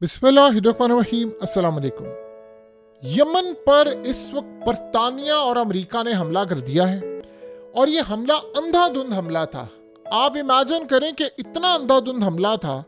बिस्मिल्लाहिर्रहमानिर्रहीम। अस्सलाम वालेकुम। यमन पर इस वक्त बरतानिया और अमेरिका ने हमला कर दिया है और ये हमला अंधाधुंध हमला था। आप इमेजिन करें कि इतना अंधाधुंध हमला था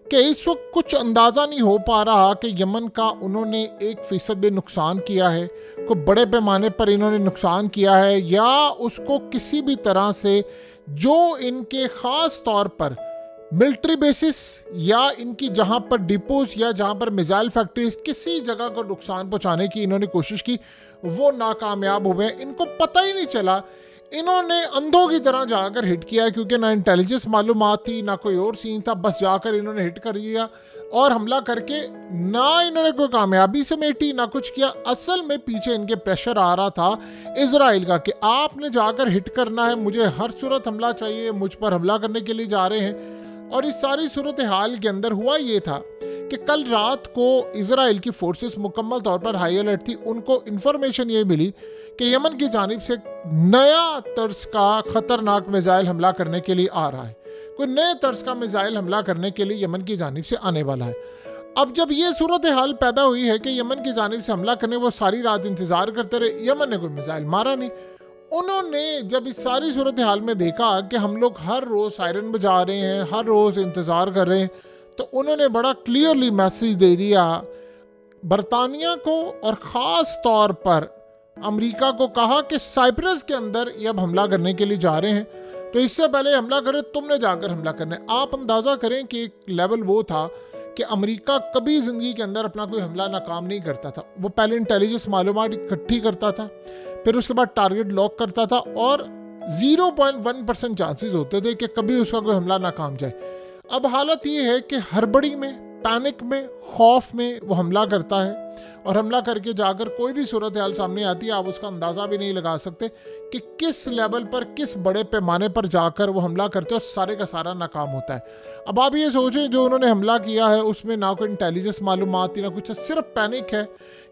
कि इस वक्त कुछ अंदाज़ा नहीं हो पा रहा कि यमन का उन्होंने 1% भी नुकसान किया है, कोई बड़े पैमाने पर इन्होंने नुकसान किया है, या उसको किसी भी तरह से जो इनके ख़ास तौर पर मिलिट्री बेसिस या इनकी जहां पर डिपोज या जहां पर मिसाइल फैक्ट्रीज किसी जगह को नुकसान पहुंचाने की इन्होंने कोशिश की, वो नाकामयाब हुए। इनको पता ही नहीं चला, इन्होंने अंधों की तरह जाकर हिट किया, क्योंकि ना इंटेलिजेंस मालूमात थी ना कोई और सीन था, बस जाकर इन्होंने हिट कर दिया और हमला करके ना इन्होंने कोई कामयाबी समेटी ना कुछ किया। असल में पीछे इनके प्रेशर आ रहा था इजराइल का कि आपने जाकर हिट करना है, मुझे हर सूरत हमला चाहिए, मुझ पर हमला करने के लिए जा रहे हैं। और इस सारी सूरत हाल के अंदर हुआ ये था कि कल रात को इजराइल की फोर्सेस मुकम्मल तौर पर हाई अलर्ट थी। उनको इन्फॉर्मेशन ये मिली कि यमन की जानिब से नया तर्ज का खतरनाक मिसाइल हमला करने के लिए आ रहा है, कोई नए तर्ज का मिसाइल हमला करने के लिए यमन की जानिब से आने वाला है। अब जब ये सूरत हाल पैदा हुई है कि यमन की जानिब से हमला करने, वो सारी रात इंतजार करते रहे, यमन ने कोई मिसाइल मारा नहीं। उन्होंने जब इस सारी सूरत हाल में देखा कि हम लोग हर रोज़ सायरन बजा रहे हैं, हर रोज़ इंतज़ार कर रहे हैं, तो उन्होंने बड़ा क्लियरली मैसेज दे दिया बरतानिया को और ख़ास तौर पर अमेरिका को, कहा कि साइप्रस के अंदर ये अब हमला करने के लिए जा रहे हैं, तो इससे पहले हमला करें, तुमने जाकर हमला करना है। आप अंदाज़ा करें कि एक लेवल वो था कि अमेरिका कभी ज़िंदगी के अंदर अपना कोई हमला नाकाम नहीं करता था। वो पहले इंटेलिजेंस मालूमात इकट्ठी करता था, फिर उसके बाद टारगेट लॉक करता था और 0.1% चांसेस होते थे कि कभी उसका कोई हमला नाकाम जाए। अब हालत ये है कि हड़बड़ी में, पैनिक में, खौफ में वो हमला करता है और हमला करके जाकर कोई भी सूरत हाल सामने आती है, आप उसका अंदाज़ा भी नहीं लगा सकते कि किस लेवल पर, किस बड़े पैमाने पर जाकर वो हमला करते हैं और सारे का सारा नाकाम होता है। अब आप ये सोचें, जो उन्होंने हमला किया है उसमें ना कोई इंटेलिजेंस मालूमात थी ना कुछ, सिर्फ पैनिक है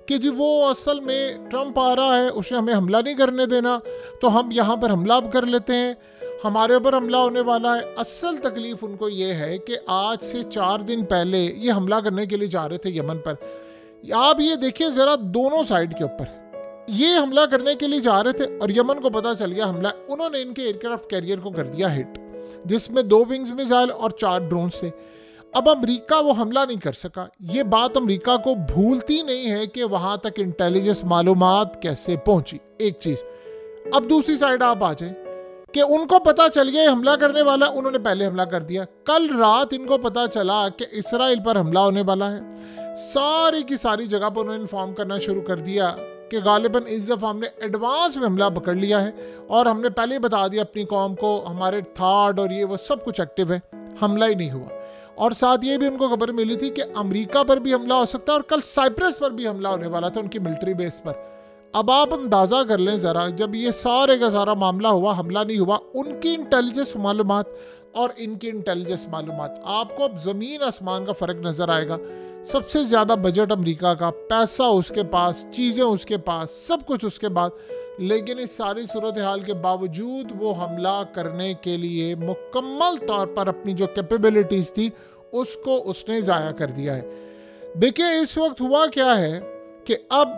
कि जी वो असल में ट्रंप आ रहा है, उसने हमें हमला नहीं करने देना, तो हम यहाँ पर हमला कर लेते हैं, हमारे ऊपर हमला होने वाला है। असल तकलीफ उनको ये है कि आज से 4 दिन पहले ये हमला करने के लिए जा रहे थे यमन पर। आप ये देखिए ज़रा, दोनों साइड के ऊपर ये हमला करने के लिए जा रहे थे और यमन को पता चल गया हमला, उन्होंने इनके एयरक्राफ्ट कैरियर को कर दिया हिट, जिसमें 2 विंग्स मिसाइल और 4 ड्रोन्स थे। अब अमेरिका वो हमला नहीं कर सका। ये बात अमेरिका को भूलती नहीं है कि वहां तक इंटेलिजेंस मालूमात कैसे पहुंची, एक चीज। अब दूसरी साइड आप आ जाए कि उनको पता चल गया हमला करने वाला, उन्होंने पहले हमला कर दिया। कल रात इनको पता चला कि इसराइल पर हमला होने वाला है, सारी की सारी जगह पर उन्होंने इन्फॉर्म करना शुरू कर दिया कि गालिबन इस दफ़ा हमने एडवांस में हमला पकड़ लिया है और हमने पहले ही बता दिया अपनी कौम को, हमारे थार्ड और ये वो सब कुछ एक्टिव है, हमला ही नहीं हुआ। और साथ ये भी उनको खबर मिली थी कि अमेरिका पर भी हमला हो सकता है और कल साइप्रस पर भी हमला होने वाला था, उनकी मिलिट्री बेस पर। अब आप अंदाज़ा कर लें ज़रा, जब ये सारे का सारा मामला हुआ, हमला नहीं हुआ, उनकी इंटेलिजेंस मालूमात और इनकी इंटेलिजेंस मालूमात, आपको अब ज़मीन आसमान का फ़र्क नज़र आएगा। सबसे ज़्यादा बजट अमेरिका का, पैसा उसके पास, चीज़ें उसके पास, सब कुछ उसके बाद, लेकिन इस सारी सूरत हाल के बावजूद वो हमला करने के लिए मुकम्मल तौर पर अपनी जो कैपेबिलिटीज़ थी उसको उसने ज़ाया कर दिया है। देखिए इस वक्त हुआ क्या है कि अब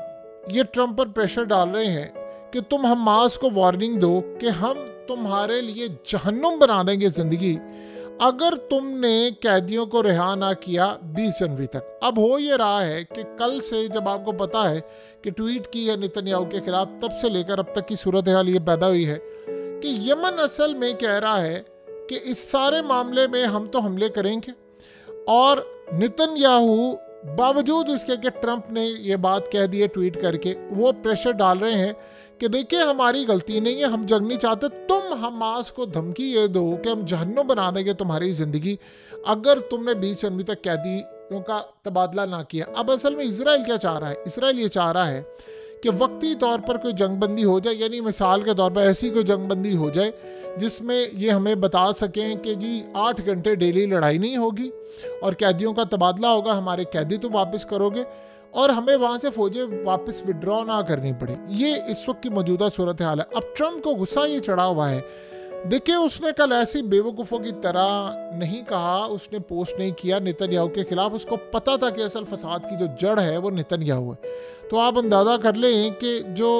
ये ट्रंप पर प्रेशर डाल रहे हैं कि तुम हमास को वार्निंग दो कि हम तुम्हारे लिए जहन्नुम बना देंगे ज़िंदगी अगर तुमने कैदियों को रिहा ना किया 20 जनवरी तक। अब हो ये रहा है कि कल से, जब आपको पता है कि ट्वीट की है नेतन्याहू के खिलाफ, तब से लेकर अब तक की सूरत हाल ये पैदा हुई है कि यमन असल में कह रहा है कि इस सारे मामले में हम तो हमले करेंगे, और नेतन्याहू बावजूद इसके कि ट्रंप ने ये बात कह दी है ट्वीट करके, वो प्रेशर डाल रहे हैं कि देखिए हमारी गलती नहीं है, हम जंग नहीं चाहते, तुम हमास को धमकी ये दो कि हम जहन्नुम बना देंगे तुम्हारी ज़िंदगी अगर तुमने 20 जनवरी तक कैदियों का तबादला ना किया। अब असल में इसराइल क्या चाह रहा है? इसराइल ये चाह रहा है कि वक्ती तौर पर कोई जंगबंदी हो जाए, यानी मिसाल के तौर पर ऐसी कोई जंगबंदी हो जाए जिसमें ये हमें बता सकें कि जी 8 घंटे डेली लड़ाई नहीं होगी और कैदियों का तबादला होगा, हमारे कैदी तो वापस करोगे और हमें वहाँ से फौजें वापस विड्रॉ ना करनी पड़े। ये इस वक्त की मौजूदा सूरत हाल है। अब ट्रंप को गुस्सा ये चढ़ा हुआ है देखिए, उसने कल ऐसी बेवकूफ़ों की तरह नहीं कहा, उसने पोस्ट नहीं किया नेतन्याहू के खिलाफ। उसको पता था कि असल फसाद की जो जड़ है वो नेतन्याहू है। तो आप अंदाज़ा कर लें कि जो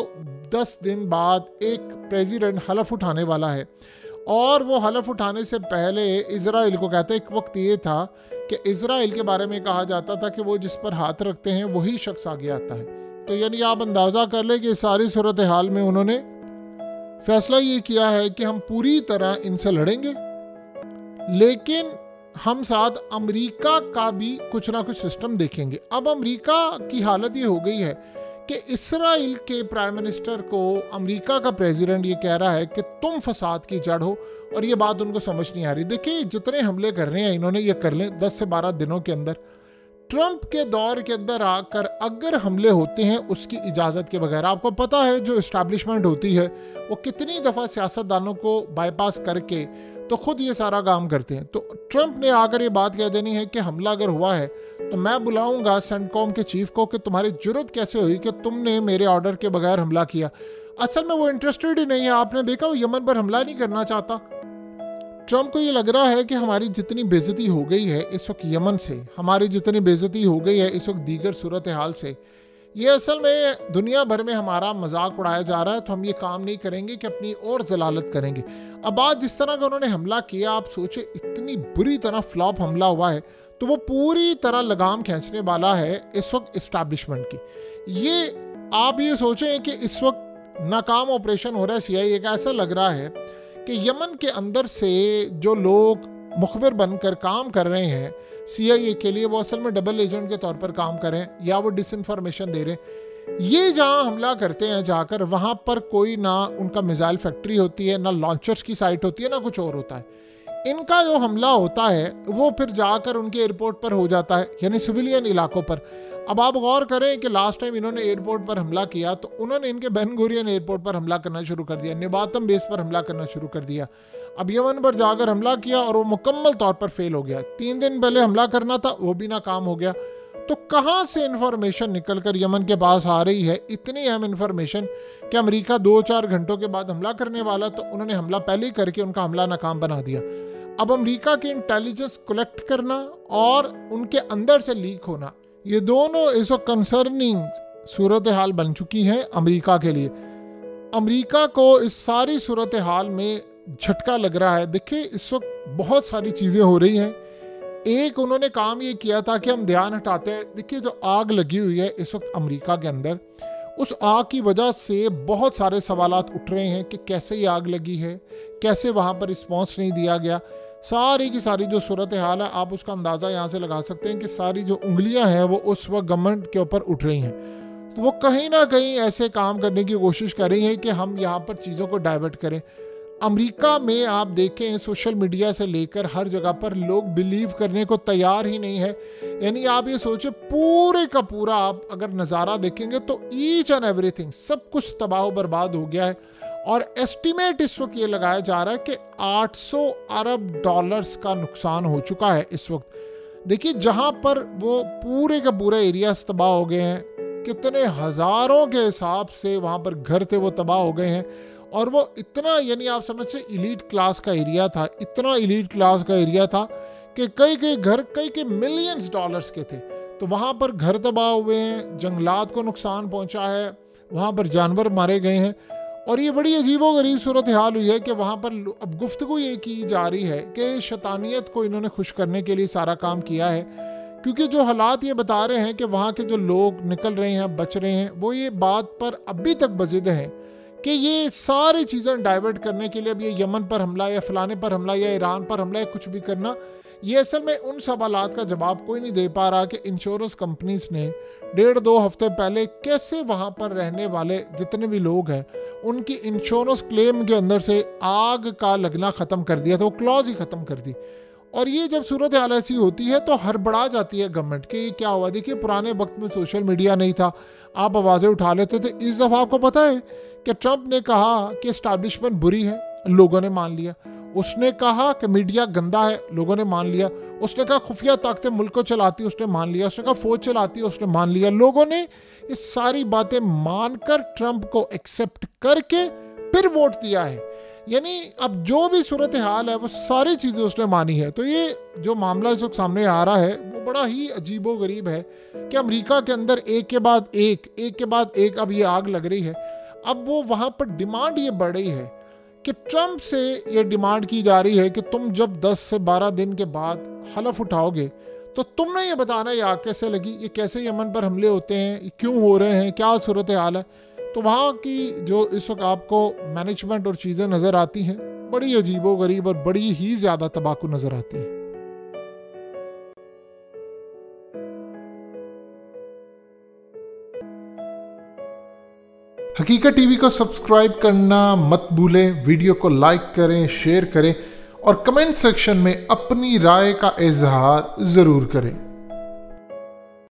10 दिन बाद एक प्रेसिडेंट हलफ उठाने वाला है, और वो हलफ उठाने से पहले इजराइल को कहते, एक वक्त ये था कि इजराइल के बारे में कहा जाता था कि वो जिस पर हाथ रखते हैं वही शख्स आगे आता है। तो यानी आप अंदाज़ा कर लें कि सारी सूरत हाल में उन्होंने फैसला ये किया है कि हम पूरी तरह इनसे लड़ेंगे, लेकिन हम साथ अमेरिका का भी कुछ ना कुछ सिस्टम देखेंगे। अब अमेरिका की हालत ये हो गई है कि इसराइल के प्राइम मिनिस्टर को अमेरिका का प्रेसिडेंट ये कह रहा है कि तुम फसाद की जड़ हो, और ये बात उनको समझ नहीं आ रही। देखिए, जितने हमले कर रहे हैं इन्होंने ये कर लें 10 से 12 दिनों के अंदर। ट्रंप के दौर के अंदर आकर अगर हमले होते हैं उसकी इजाज़त के बगैर, आपको पता है जो इस्टेब्लिशमेंट होती है वो कितनी दफ़ा सियासतदानों को बाईपास करके तो खुद ये सारा काम करते हैं। तो ट्रंप ने आकर ये बात कह देनी है कि हमला अगर हुआ है तो मैं बुलाऊंगा सेंटकॉम के चीफ को कि तुम्हारी जरूरत कैसे हुई कि तुमने मेरे ऑर्डर के बगैर हमला किया। असल में वो इंटरेस्टेड ही नहीं है। आपने देखा वो यमन पर हमला नहीं करना चाहता। ट्रंप को ये लग रहा है कि हमारी जितनी बेइज्जती हो गई है इस वक्त यमन से, हमारी जितनी बेइज्जती हो गई है इस वक्त दीगर सूरत हाल से, ये असल में दुनिया भर में हमारा मजाक उड़ाया जा रहा है, तो हम ये काम नहीं करेंगे कि अपनी और जलालत करेंगे। अब आज जिस तरह का उन्होंने हमला किया, आप सोचे इतनी बुरी तरह फ्लॉप हमला हुआ है, तो वो पूरी तरह लगाम खींचने वाला है इस वक्त इस्टेब्लिशमेंट की। ये आप ये सोचें कि इस वक्त नाकाम ऑपरेशन हो रहा है CIA का। ऐसा लग रहा है कि यमन के अंदर से जो लोग मुखबिर बनकर काम कर रहे हैं CIA के लिए, वो असल में डबल एजेंट के तौर पर काम कर रहे हैं या वो डिसइंफॉर्मेशन दे रहे हैं। ये जहां हमला करते हैं जाकर, वहां पर कोई ना उनका मिसाइल फैक्ट्री होती है, ना लॉन्चर्स की साइट होती है, ना कुछ और होता है। इनका जो हमला होता है वो फिर जाकर उनके एयरपोर्ट पर हो जाता है, यानी सिविलियन इलाकों पर। अब आप गौर करें कि लास्ट टाइम इन्होंने एयरपोर्ट पर हमला किया तो उन्होंने इनके बेन गुरियन एयरपोर्ट पर हमला करना शुरू कर दिया, निबातम बेस पर हमला करना शुरू कर दिया। अब यमन पर जाकर हमला किया और वो मुकम्मल तौर पर फेल हो गया। 3 दिन पहले हमला करना था, वो भी नाकाम हो गया। तो कहाँ से इंफॉर्मेशन निकल कर यमन के पास आ रही है, इतनी अहम इंफॉर्मेशन कि अमेरिका 2-4 घंटों के बाद हमला करने वाला, तो उन्होंने हमला पहले ही करके उनका हमला नाकाम बना दिया। अब अमेरिका की इंटेलिजेंस कलेक्ट करना और उनके अंदर से लीक होना, ये दोनों इस वक्त कंसर्निंग सूरत हाल बन चुकी है अमेरिका के लिए। अमेरिका को इस सारी सूरत हाल में झटका लग रहा है। देखिए, इस वक्त बहुत सारी चीज़ें हो रही हैं। एक उन्होंने काम ये किया था कि हम ध्यान हटाते हैं। देखिए, जो आग लगी हुई है इस वक्त अमेरिका के अंदर, उस आग की वजह से बहुत सारे सवालात उठ रहे हैं कि कैसे ये आग लगी है, कैसे वहाँ पर रिस्पॉन्स नहीं दिया गया। सारी की सारी जो सूरत हाल है, आप उसका अंदाज़ा यहाँ से लगा सकते हैं कि सारी जो उंगलियाँ हैं वो उस वक्त गवर्नमेंट के ऊपर उठ रही हैं। तो वो कहीं ना कहीं ऐसे काम करने की कोशिश कर रही है कि हम यहाँ पर चीज़ों को डाइवर्ट करें। अमेरिका में आप देखें, सोशल मीडिया से लेकर हर जगह पर लोग बिलीव करने को तैयार ही नहीं है। यानी आप ये सोचें, पूरे का पूरा आप अगर नज़ारा देखेंगे तो ईच एंड एवरीथिंग, सब कुछ तबाह बर्बाद हो गया है। और एस्टिमेट इस वक्त ये लगाया जा रहा है कि 800 अरब डॉलर्स का नुकसान हो चुका है इस वक्त। देखिए, जहाँ पर वो पूरे का पूरा एरिया तबाह हो गए हैं, कितने हज़ारों के हिसाब से वहाँ पर घर थे वो तबाह हो गए हैं। और वो इतना, यानी आप समझ से इलीट क्लास का एरिया था, इतना इलीट क्लास का एरिया था कि कई घर कई मिलियंस डॉलर्स के थे। तो वहाँ पर घर तबाह हुए हैं, जंगलात को नुकसान पहुँचा है, वहाँ पर जानवर मारे गए हैं। और ये बड़ी अजीबोगरीब सूरत हाल हुई है कि वहाँ पर अब गुफ्तगू ये की जा रही है कि शैतानियत को इन्होंने खुश करने के लिए सारा काम किया है। क्योंकि जो हालात ये बता रहे हैं कि वहाँ के जो लोग निकल रहे हैं, बच रहे हैं, वो ये बात पर अभी तक बजिद हैं कि ये सारी चीज़ें डाइवर्ट करने के लिए अब ये यमन पर हमला या फलाने पर हमला या ईरान पर हमला या कुछ भी करना, ये असल में उन सवालात का जवाब कोई नहीं दे पा रहा कि इंश्योरेंस कंपनीज ने 1.5-2 हफ्ते पहले कैसे वहाँ पर रहने वाले जितने भी लोग हैं उनकी इंश्योरेंस क्लेम के अंदर से आग का लगना ख़त्म कर दिया था, वो क्लॉज ही ख़त्म कर दी। और ये जब सूरत हाल ऐसी होती है तो हड़बड़ा जाती है गवर्नमेंट कि क्या हुआ। देखिए, पुराने वक्त में सोशल मीडिया नहीं था, आप आवाज़ें उठा लेते थे। इस दफ़ा आपको पता है कि ट्रंप ने कहा कि एस्टैब्लिशमेंट बुरी है, लोगों ने मान लिया। उसने कहा कि मीडिया गंदा है, लोगों ने मान लिया। उसने कहा खुफिया ताकतें मुल्क को चलाती, उसने मान लिया। उसने कहा फौज चलाती, उसने मान लिया। लोगों ने ये सारी बातें मानकर ट्रंप को एक्सेप्ट करके फिर वोट दिया है। यानी अब जो भी सूरत हाल है वो सारी चीज़ें उसने मानी है। तो ये जो मामला इस वक्त सामने आ रहा है वो बड़ा ही अजीबो गरीब है कि अमेरिका के अंदर एक के बाद एक अब ये आग लग रही है। अब वो वहाँ पर डिमांड ये बढ़ रही है कि ट्रंप से ये डिमांड की जा रही है कि तुम जब 10 से 12 दिन के बाद हलफ उठाओगे तो तुमने ये बताना ये आग कैसे लगी, ये कैसे यमन पर हमले होते हैं, क्यों हो रहे हैं, क्या सूरत हाल है। तो वहाँ की जो इस वक्त आपको मैनेजमेंट और चीज़ें नज़र आती हैं बड़ी अजीबो गरीब और बड़ी ही ज़्यादा तबाकू नज़र आती हैं। हकीकत टीवी को सब्सक्राइब करना मत भूलें, वीडियो को लाइक करें, शेयर करें और कमेंट सेक्शन में अपनी राय का इजहार ज़रूर करें।